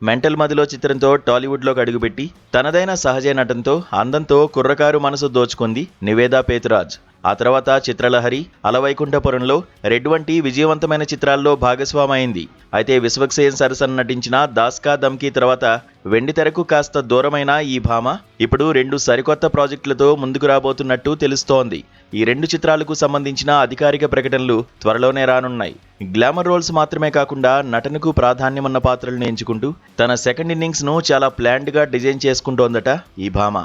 Mental మదిలో చిత్రంతో టాలీవుడ్లోకి అడుగుపెట్టి తనదైన సహజ నటనతో అందంతో కుర్రకారు మనసు దోచుకుంది నివేదా పేతురాజ్. ఆ తర్వాత చిత్రలహరి, అలవైకుంఠపురంలో, రెడ్ వంటి విజయవంతమైన చిత్రాల్లో భాగస్వామైంది. అయితే విశ్వక్సేన్ సరసన నటించిన దాస్ కా దమ్కీ తర్వాత వెండితెరకు కాస్త దూరమైన ఈ భామ ఇప్పుడు 2 సరికొత్త ప్రాజెక్టులతో ముందుకు రాబోతున్నట్టు తెలుస్తోంది. ఈ 2 చిత్రాలకు సంబంధించిన అధికారిక ప్రకటనలు త్వరలోనే రానున్నాయి. గ్లామర్ రోల్స్ మాత్రమే కాకుండా నటనకు ప్రాధాన్యమున్న పాత్రలను ఎంచుకుంటూ తన సెకండ్ ఇన్నింగ్స్ ను చాలా ప్లాన్డ్ గా డిజైన్ చేసుకుంటోందట ఈ భామ.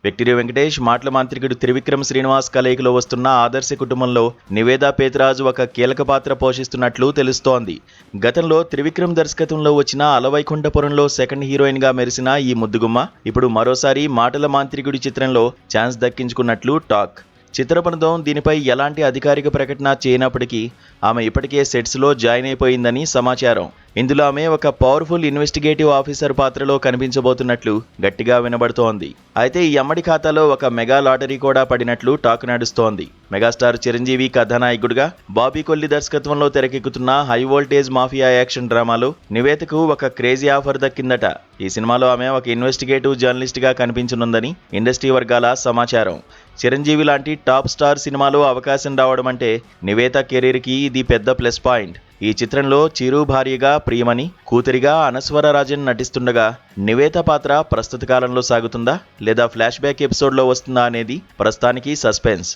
విక్టరీ వెంకటేష్, మాటల మాంత్రికుడు త్రివిక్రమ్ శ్రీనివాస్ కలయికలో వస్తున్న ఆదర్శ కుటుంబంలో నివేదా పేతురాజ్ ఒక కీలక పాత్ర పోషిస్తున్నట్లు తెలుస్తోంది. గతంలో త్రివిక్రమ్ దర్శకత్వంలో వచ్చిన అలవైకుంఠపురంలో సెకండ్ హీరోయిన్ గా మెరిసిన ఈ ముద్దుగుమ్మ ఇప్పుడు మరోసారి మాటల మాంత్రికుడి చిత్రంలో ఛాన్స్ దక్కించుకున్నట్లు టాక్. చిత్ర బృందం దీనిపై ఎలాంటి అధికారిక ప్రకటన చేయనప్పటికీ ఆమె ఇప్పటికే సెట్స్లో జాయిన్ అయిపోయిందని సమాచారం. ఇందులో ఆమె ఒక పవర్ఫుల్ ఇన్వెస్టిగేటివ్ ఆఫీసర్ పాత్రలో కనిపించబోతున్నట్లు గట్టిగా వినబడుతోంది. అయితే ఈ అమ్మడి ఖాతాలో ఒక మెగా లాటరీ కూడా పడినట్లు టాక్ నడుస్తోంది. మెగాస్టార్ చిరంజీవి కథానాయకుడిగా బాబీ కొల్లి దర్శకత్వంలో తెరకెక్కుతున్న హై వోల్టేజ్ మాఫియా యాక్షన్ డ్రామాలో నివేతకు ఒక క్రేజీ ఆఫర్ దక్కిందట. ఈ సినిమాలో ఆమె ఒక ఇన్వెస్టిగేటివ్ జర్నలిస్ట్ గా కనిపించనుందని ఇండస్ట్రీ వర్గాల సమాచారం. చిరంజీవి లాంటి టాప్ స్టార్ సినిమాలో అవకాశం రావడం అంటే నివేత కెరీర్కి ఇది పెద్ద ప్లస్ పాయింట్. ఈ చిత్రంలో చిరు భార్యగా ప్రియమణి, కూతురిగా అనస్వర రాజన్ నటిస్తుండగా నివేత పాత్ర ప్రస్తుత కాలంలో సాగుతుందా లేదా ఫ్లాష్ బ్యాక్ ఎపిసోడ్లో వస్తుందా అనేది ప్రస్తుతానికి సస్పెన్స్.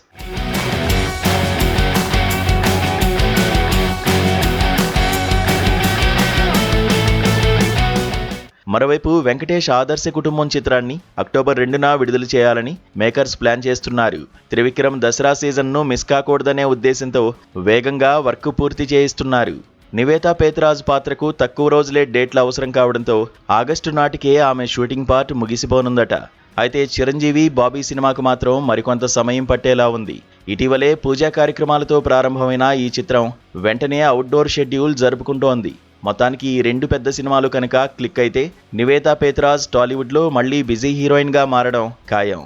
మరోవైపు వెంకటేష్ ఆదర్శ కుటుంబం చిత్రాన్ని అక్టోబర్ 2న విడుదల చేయాలని మేకర్స్ ప్లాన్ చేస్తున్నారు. త్రివిక్రమ్ దసరా సీజన్ను మిస్ కాకూడదనే ఉద్దేశంతో వేగంగా వర్క్ పూర్తి చేయిస్తున్నారు. నివేదా పేతురాజ్ పాత్రకు తక్కువ రోజులే డేట్లు అవసరం కావడంతో ఆగస్టు నాటికే ఆమె షూటింగ్ పార్ట్ ముగిసిపోనుందట. అయితే చిరంజీవి, బాబీ సినిమాకు మాత్రం మరికొంత సమయం పట్టేలా ఉంది. ఇటీవలే పూజా కార్యక్రమాలతో ప్రారంభమైన ఈ చిత్రం వెంటనే అవుట్డోర్ షెడ్యూల్ జరుపుకుంటోంది. మొత్తానికి ఈ 2 పెద్ద సినిమాలు కనుక క్లిక్ అయితే నివేదా పేతురాజ్ టాలీవుడ్లో మళ్లీ బిజీ హీరోయిన్గా మారడం ఖాయం.